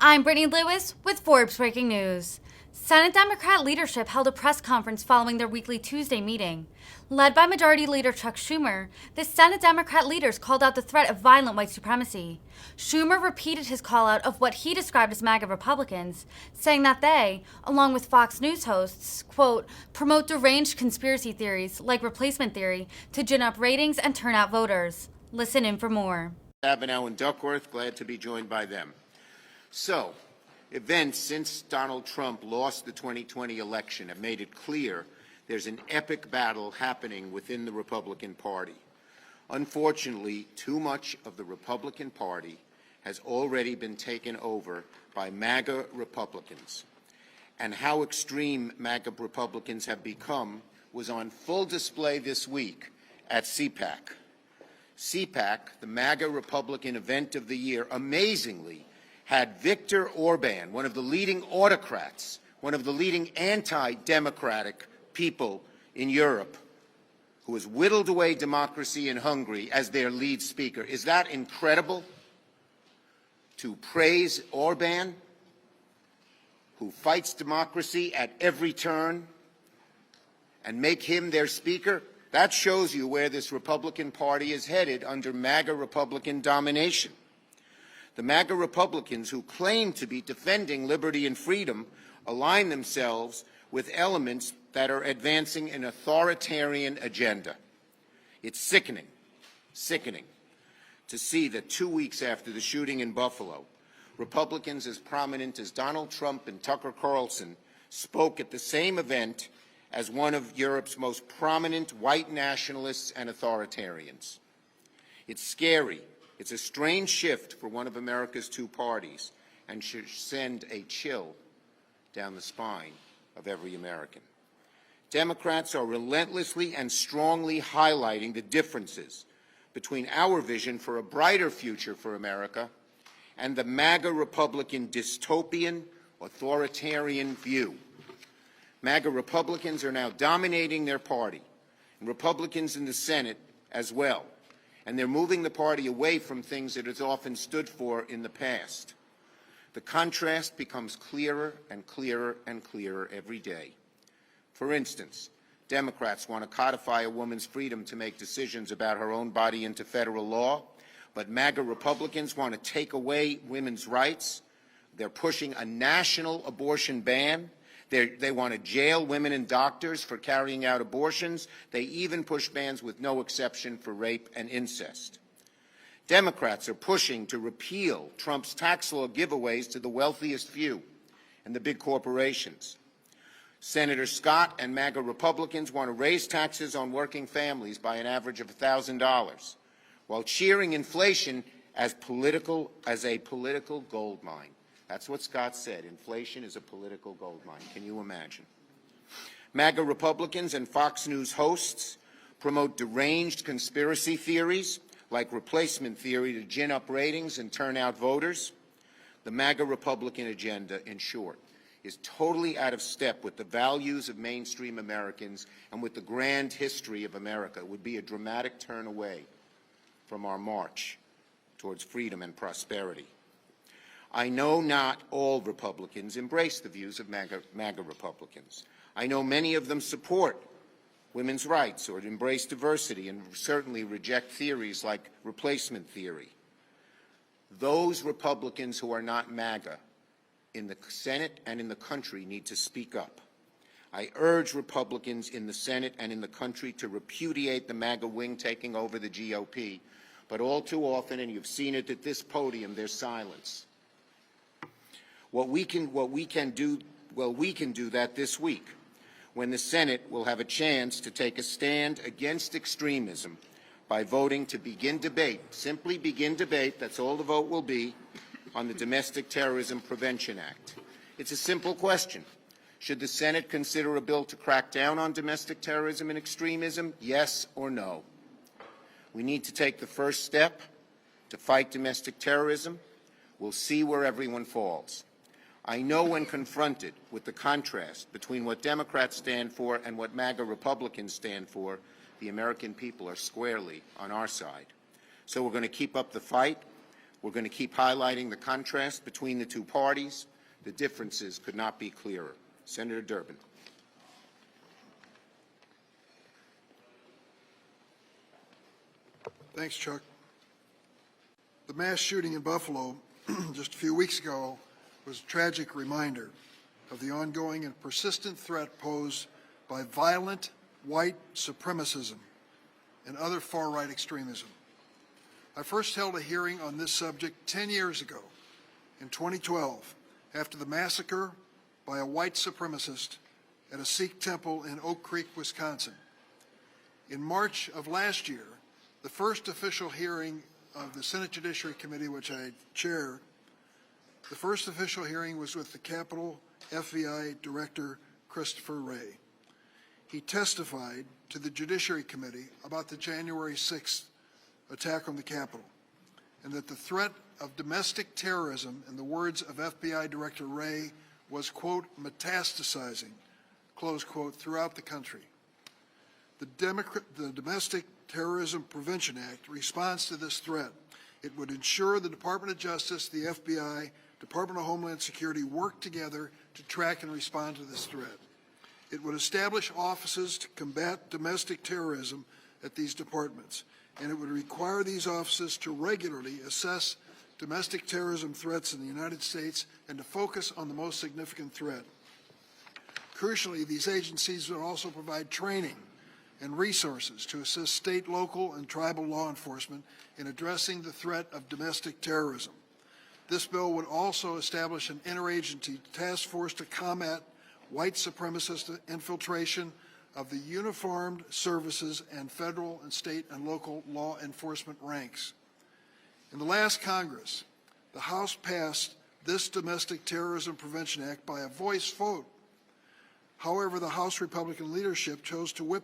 I'm Brittany Lewis with Forbes Breaking News. Senate Democrat leadership held a press conference following their weekly Tuesday meeting. Led by Majority Leader Chuck Schumer, the Senate Democrat leaders called out the threat of violent white supremacy. Schumer repeated his call out of what he described as MAGA Republicans, saying that they, along with Fox News hosts, quote, promote deranged conspiracy theories like replacement theory to gin up ratings and turn out voters. Listen in for more. Avenel and Duckworth, glad to be joined by them. So, events since Donald Trump lost the 2020 election have made it clear there's an epic battle happening within the Republican Party. Unfortunately, too much of the Republican Party has already been taken over by MAGA Republicans. And how extreme MAGA Republicans have become was on full display this week at CPAC. CPAC, the MAGA Republican event of the year, amazingly had Viktor Orban, one of the leading autocrats, one of the leading anti-democratic people in Europe, who has whittled away democracy in Hungary, as their lead speaker. Is that incredible? To praise Orban, who fights democracy at every turn, and make him their speaker? That shows you where this Republican Party is headed under MAGA Republican domination. The MAGA Republicans, who claim to be defending liberty and freedom, align themselves with elements that are advancing an authoritarian agenda. It's sickening to see that 2 weeks after the shooting in Buffalo, Republicans as prominent as Donald Trump and Tucker Carlson spoke at the same event as one of Europe's most prominent white nationalists and authoritarians. It's scary. It's a strange shift for one of America's two parties and should send a chill down the spine of every American. Democrats are relentlessly and strongly highlighting the differences between our vision for a brighter future for America and the MAGA Republican dystopian, authoritarian view. MAGA Republicans are now dominating their party, and Republicans in the Senate as well. And they're moving the party away from things it has often stood for in the past. The contrast becomes clearer and clearer and clearer every day. For instance, Democrats want to codify a woman's freedom to make decisions about her own body into federal law, but MAGA Republicans want to take away women's rights. They're pushing a national abortion ban. They want to jail women and doctors for carrying out abortions. They even push bans with no exception for rape and incest. Democrats are pushing to repeal Trump's tax law giveaways to the wealthiest few and the big corporations. Senator Scott and MAGA Republicans want to raise taxes on working families by an average of $1,000, while cheering inflation as a political gold mine. That's what Scott said. Inflation is a political gold mine. Can you imagine? MAGA Republicans and Fox News hosts promote deranged conspiracy theories like replacement theory to gin up ratings and turn out voters. The MAGA Republican agenda, in short, is totally out of step with the values of mainstream Americans and with the grand history of America. It would be a dramatic turn away from our march towards freedom and prosperity. I know not all Republicans embrace the views of MAGA Republicans. I know many of them support women's rights or embrace diversity and certainly reject theories like replacement theory. Those Republicans who are not MAGA in the Senate and in the country need to speak up. I urge Republicans in the Senate and in the country to repudiate the MAGA wing taking over the GOP, but all too often, and you've seen it at this podium, there's silence. We can do that this week, when the Senate will have a chance to take a stand against extremism by voting to begin debate, simply begin debate, that's all the vote will be, on the Domestic Terrorism Prevention Act. It's a simple question. Should the Senate consider a bill to crack down on domestic terrorism and extremism? Yes or no? We need to take the first step to fight domestic terrorism. We'll see where everyone falls. I know when confronted with the contrast between what Democrats stand for and what MAGA Republicans stand for, the American people are squarely on our side. So we're going to keep up the fight. We're going to keep highlighting the contrast between the two parties. The differences could not be clearer. Senator Durbin. Thanks, Chuck. The mass shooting in Buffalo just a few weeks ago was a tragic reminder of the ongoing and persistent threat posed by violent white supremacism and other far-right extremism. I first held a hearing on this subject 10 years ago, in 2012, after the massacre by a white supremacist at a Sikh temple in Oak Creek, Wisconsin. In March of last year, the first official hearing of the Senate Judiciary Committee, which I chair, the first official hearing was with the Capitol FBI Director Christopher Wray. He testified to the Judiciary Committee about the January 6th attack on the Capitol, and that the threat of domestic terrorism, in the words of FBI Director Wray, was, quote, metastasizing, close quote, throughout the country. The Domestic Terrorism Prevention Act responds to this threat. It would ensure the Department of Justice, the FBI, Department of Homeland Security work together to track and respond to this threat. It would establish offices to combat domestic terrorism at these departments, and it would require these offices to regularly assess domestic terrorism threats in the United States and to focus on the most significant threat. Crucially, these agencies would also provide training and resources to assist state, local, and tribal law enforcement in addressing the threat of domestic terrorism. This bill would also establish an interagency task force to combat white supremacist infiltration of the uniformed services and federal and state and local law enforcement ranks. In the last Congress, the House passed this Domestic Terrorism Prevention Act by a voice vote. However, the House Republican leadership chose to whip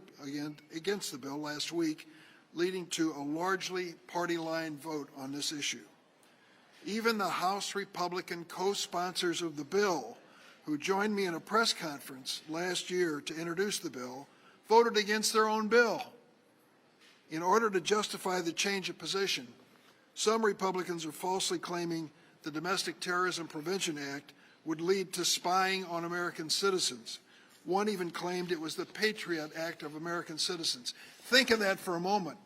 against the bill last week, leading to a largely party-line vote on this issue. Even the House Republican co-sponsors of the bill, who joined me in a press conference last year to introduce the bill, voted against their own bill. In order to justify the change of position, some Republicans are falsely claiming the Domestic Terrorism Prevention Act would lead to spying on American citizens. One even claimed it was the Patriot Act of American citizens. Think of that for a moment.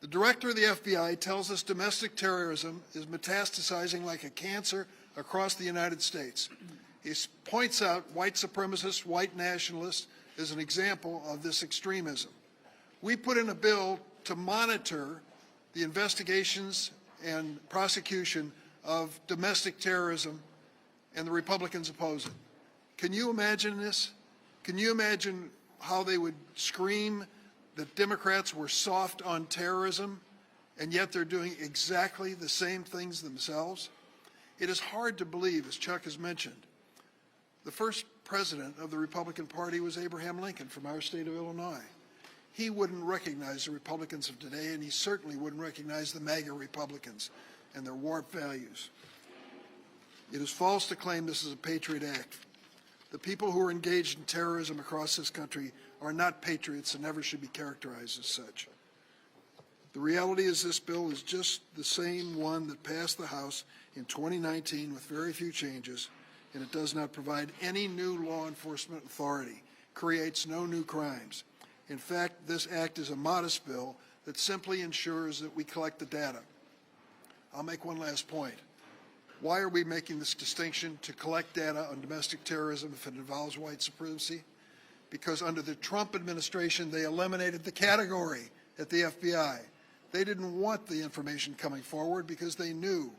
The director of the FBI tells us domestic terrorism is metastasizing like a cancer across the United States. He points out white supremacists, white nationalists as an example of this extremism. We put in a bill to monitor the investigations and prosecution of domestic terrorism, and the Republicans oppose it. Can you imagine this? Can you imagine how they would scream that Democrats were soft on terrorism, and yet they're doing exactly the same things themselves? It is hard to believe, as Chuck has mentioned, the first president of the Republican Party was Abraham Lincoln from our state of Illinois. He wouldn't recognize the Republicans of today, and he certainly wouldn't recognize the MAGA Republicans and their warped values. It is false to claim this is a Patriot Act. The people who are engaged in terrorism across this country are not patriots and never should be characterized as such. The reality is this bill is just the same one that passed the House in 2019 with very few changes, and it does not provide any new law enforcement authority, creates no new crimes. In fact, this act is a modest bill that simply ensures that we collect the data. I'll make one last point. Why are we making this distinction to collect data on domestic terrorism if it involves white supremacy? Because under the Trump administration, they eliminated the category at the FBI. They didn't want the information coming forward because they knew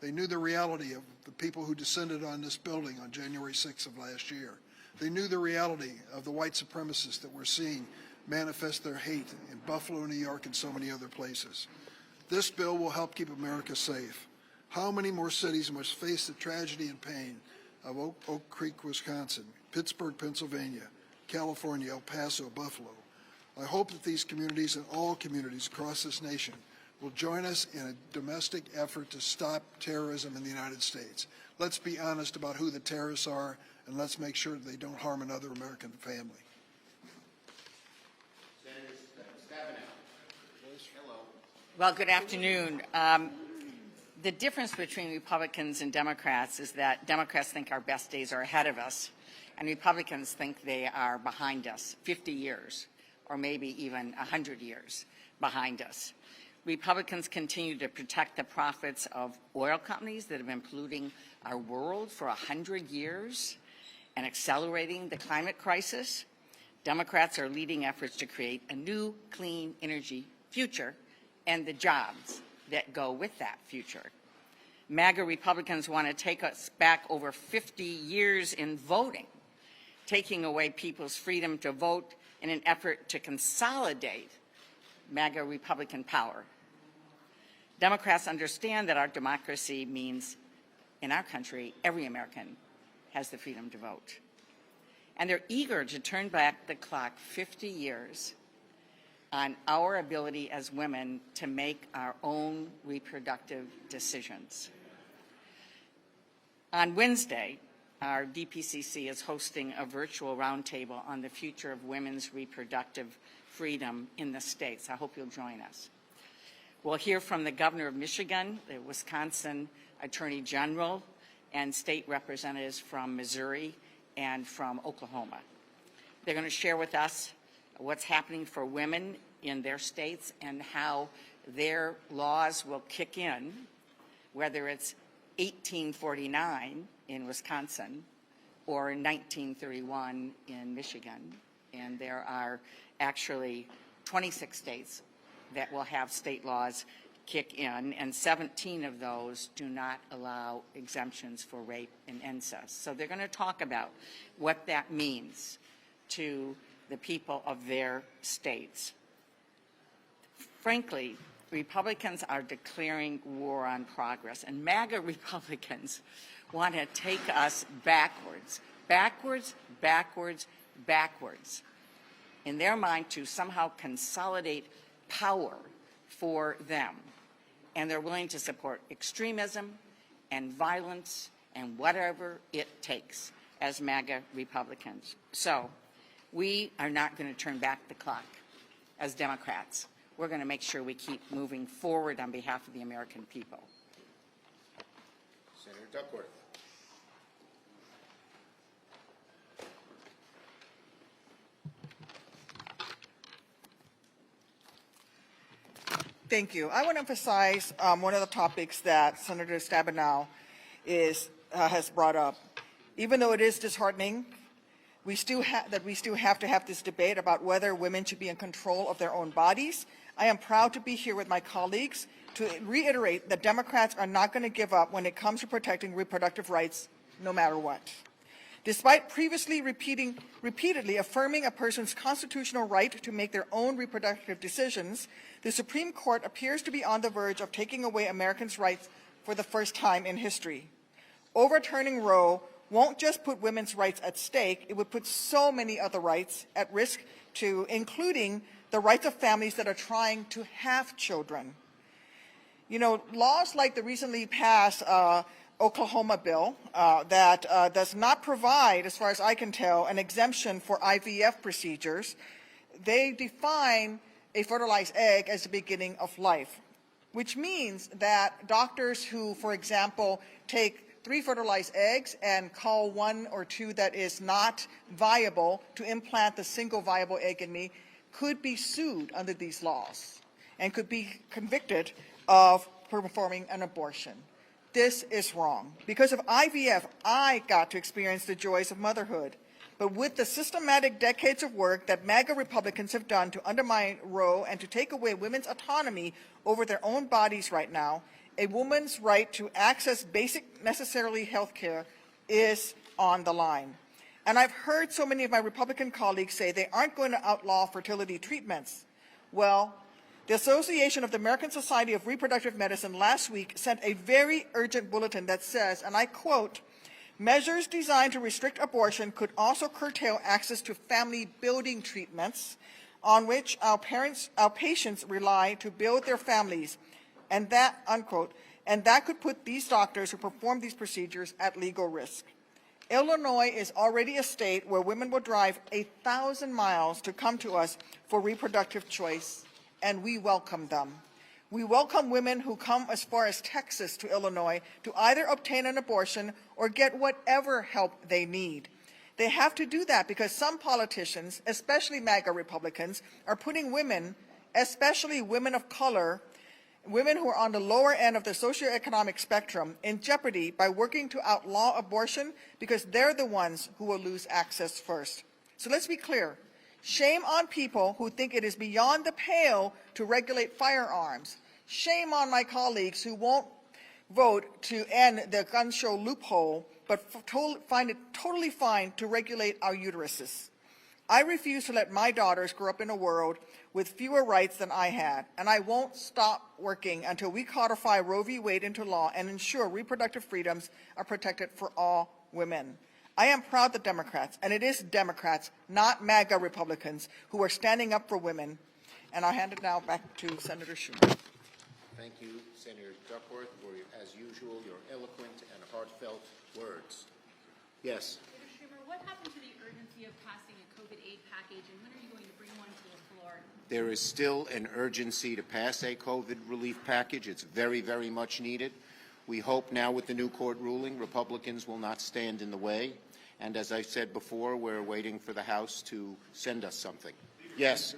the reality of the people who descended on this building on January 6th of last year. They knew the reality of the white supremacists that we're seeing manifest their hate in Buffalo, New York, and so many other places. This bill will help keep America safe. How many more cities must face the tragedy and pain of Oak Creek, Wisconsin, Pittsburgh, Pennsylvania, California, El Paso, Buffalo? I hope that these communities and all communities across this nation will join us in a domestic effort to stop terrorism in the United States. Let's be honest about who the terrorists are, and let's make sure that they don't harm another American family. Well, good afternoon. The difference between Republicans and Democrats is that Democrats think our best days are ahead of us, and Republicans think they are behind us, 50 years, or maybe even 100 years behind us. Republicans continue to protect the profits of oil companies that have been polluting our world for 100 years and accelerating the climate crisis. Democrats are leading efforts to create a new clean energy future and the jobs that go with that future. MAGA Republicans want to take us back over 50 years in voting, taking away people's freedom to vote in an effort to consolidate MAGA Republican power. Democrats understand that our democracy means, in our country, every American has the freedom to vote. And they're eager to turn back the clock 50 years on our ability as women to make our own reproductive decisions. On Wednesday, our DPCC is hosting a virtual roundtable on the future of women's reproductive freedom in the states. I hope you'll join us. We'll hear from the governor of Michigan, the Wisconsin Attorney General, and state representatives from Missouri and from Oklahoma. They're going to share with us what's happening for women in their states and how their laws will kick in, whether it's 1849 in Wisconsin or 1931 in Michigan. And there are actually 26 states that will have state laws kick in, and 17 of those do not allow exemptions for rape and incest. So they're going to talk about what that means to the people of their states. Frankly, Republicans are declaring war on progress, and MAGA Republicans want to take us backwards, backwards, backwards, backwards, in their mind to somehow consolidate power for them. And they're willing to support extremism and violence and whatever it takes as MAGA Republicans. So we are not going to turn back the clock as Democrats. We're going to make sure we keep moving forward on behalf of the American people. Senator Duckworth. Thank you. I want to emphasize one of the topics that Senator Stabenow has brought up. Even though it is disheartening, we still have to have this debate about whether women should be in control of their own bodies. I am proud to be here with my colleagues to reiterate that Democrats are not going to give up when it comes to protecting reproductive rights, no matter what. Despite previously repeatedly affirming a person's constitutional right to make their own reproductive decisions, the Supreme Court appears to be on the verge of taking away Americans' rights for the first time in history. Overturning Roe won't just put women's rights at stake, it would put so many other rights at risk, including the rights of families that are trying to have children. You know, laws like the recently passed Oklahoma bill that does not provide, as far as I can tell, an exemption for IVF procedures, they define a fertilized egg as the beginning of life, which means that doctors who, for example, take 3 fertilized eggs and call 1 or 2 that is not viable to implant the single viable egg in me could be sued under these laws and could be convicted of performing an abortion. This is wrong. Because of IVF, I got to experience the joys of motherhood. But with the systematic decades of work that MAGA Republicans have done to undermine Roe and to take away women's autonomy over their own bodies right now, a woman's right to access basic necessary health care is on the line. And I've heard so many of my Republican colleagues say they aren't going to outlaw fertility treatments. Well, the Association of the American Society of Reproductive Medicine last week sent a very urgent bulletin that says, and I quote, "Measures designed to restrict abortion could also curtail access to family-building treatments on which our patients rely to build their families, and that," unquote, "and that could put these doctors who perform these procedures at legal risk." Illinois is already a state where women will drive 1,000 miles to come to us for reproductive choice, and we welcome them. We welcome women who come as far as Texas to Illinois to either obtain an abortion or get whatever help they need. They have to do that because some politicians, especially MAGA Republicans, are putting women, especially women of color, women who are on the lower end of the socioeconomic spectrum, in jeopardy by working to outlaw abortion because they're the ones who will lose access first. So let's be clear. Shame on people who think it is beyond the pale to regulate firearms. Shame on my colleagues who won't vote to end the gun show loophole, but find it totally fine to regulate our uteruses. I refuse to let my daughters grow up in a world with fewer rights than I had, and I won't stop working until we codify Roe v. Wade into law and ensure reproductive freedoms are protected for all women. I am proud that Democrats, and it is Democrats, not MAGA Republicans, who are standing up for women. And I'll hand it now back to Senator Schumer. Thank you, Senator Duckworth, for, as usual, your eloquent and heartfelt words. Yes. Senator Schumer, what happened to the urgency of passing a COVID aid package, and when are you going to bring one to the floor? There is still an urgency to pass a COVID relief package. It's very, very much needed. We hope now with the new court ruling, Republicans will not stand in the way. And as I said before, we're waiting for the House to send us something. Yes.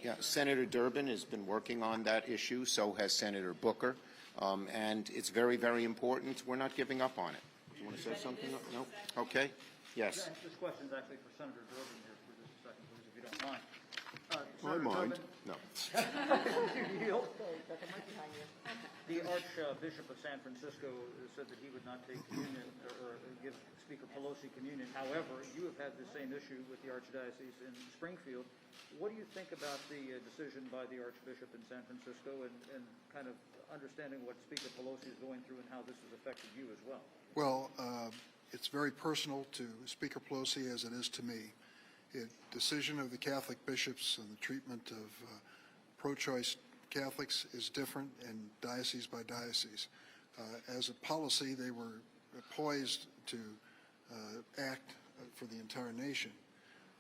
Yeah, Senator Durbin has been working on that issue, so has Senator Booker, and it's very, very important. We're not giving up on it. Do you want to say something? No? Okay. Yes. This question is actually for Senator Durbin here for just a second, please, if you don't mind. I mind. No. The Archbishop of San Francisco said that he would not take communion or give Speaker Pelosi communion. However, you have had the same issue with the Archdiocese in Springfield. What do you think about the decision by the Archbishop in San Francisco and kind of understanding what Speaker Pelosi is going through and how this has affected you as well? Well, it's very personal to Speaker Pelosi as it is to me. The decision of the Catholic bishops and the treatment of pro-choice Catholics is different in diocese by diocese. As a policy, they were poised to act for the entire nation,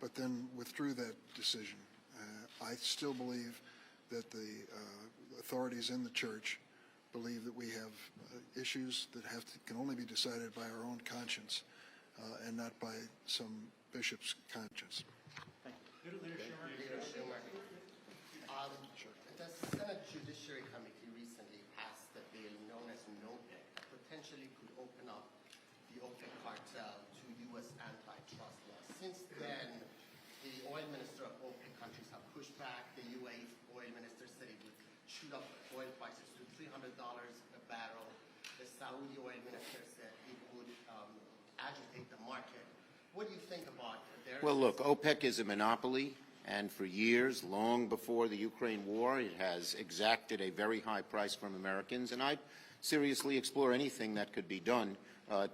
but then withdrew that decision. I still believe that the authorities in the church believe that we have issues that can only be decided by our own conscience and not by some bishop's conscience. The Senate Judiciary Committee recently passed a bill known as NOPEC that potentially could open up the OPEC cartel to U.S. antitrust laws. Since then, the oil minister of OPEC countries have pushed back. The UAE oil minister said it would shoot up oil prices to $300 a barrel. The Saudi oil minister said it would agitate the market. What do you think about their... Well, look, OPEC is a monopoly. And for years, long before the Ukraine war, it has exacted a very high price from Americans. And I'd seriously explore anything that could be done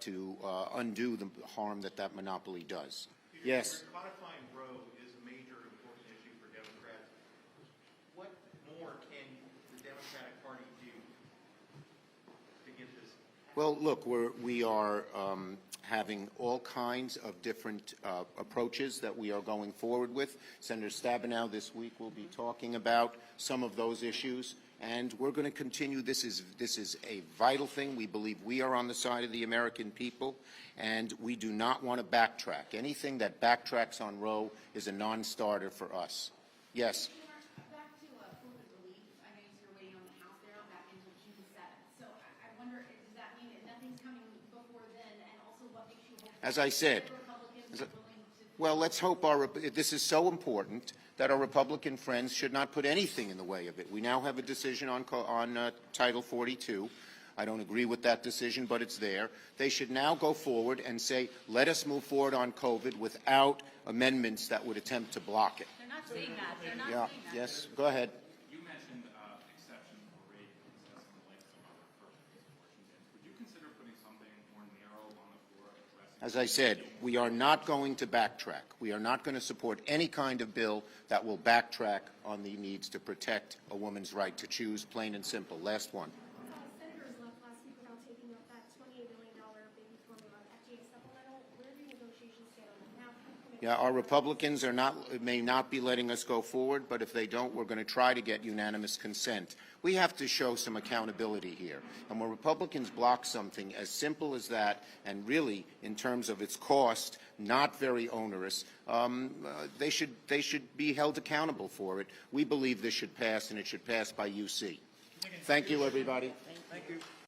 to undo the harm that that monopoly does. Yes. Codifying Roe is a major important issue for Democrats. What more can the Democratic Party do to get this? Well, look, we are having all kinds of different approaches that we are going forward with. Senator Stabenow this week will be talking about some of those issues, and we're going to continue. This is a vital thing. We believe we are on the side of the American people, and we do not want to backtrack. Anything that backtracks on Roe is a non-starter for us. Yes. Back to COVID relief. I know you're waiting on the House there back until June 7th. So I wonder, does that mean that nothing's coming before then? And also, what makes you hopeful? As I said, well, let's hope this is so important that our Republican friends should not put anything in the way of it. We now have a decision on Title 42. I don't agree with that decision, but it's there. They should now go forward and say, let us move forward on COVID without amendments that would attempt to block it. They're not saying that. They're not saying that. Yes, go ahead. You mentioned exceptions for rape, incest, and like some other purposes abortions. Would you consider putting something more narrow on the floor addressing As I said, we are not going to backtrack. We are not going to support any kind of bill that will backtrack on the needs to protect a woman's right to choose, plain and simple. Last one. Senators left last week without taking up that $28 billion baby formula FDA supplemental. Where do negotiations stand on that now? Yeah, our Republicans may not be letting us go forward, but if they don't, we're going to try to get unanimous consent. We have to show some accountability here. And when Republicans block something as simple as that, and really, in terms of its cost, not very onerous, they should be held accountable for it. We believe this should pass, and it should pass by UC. Thank you, everybody. Thank you.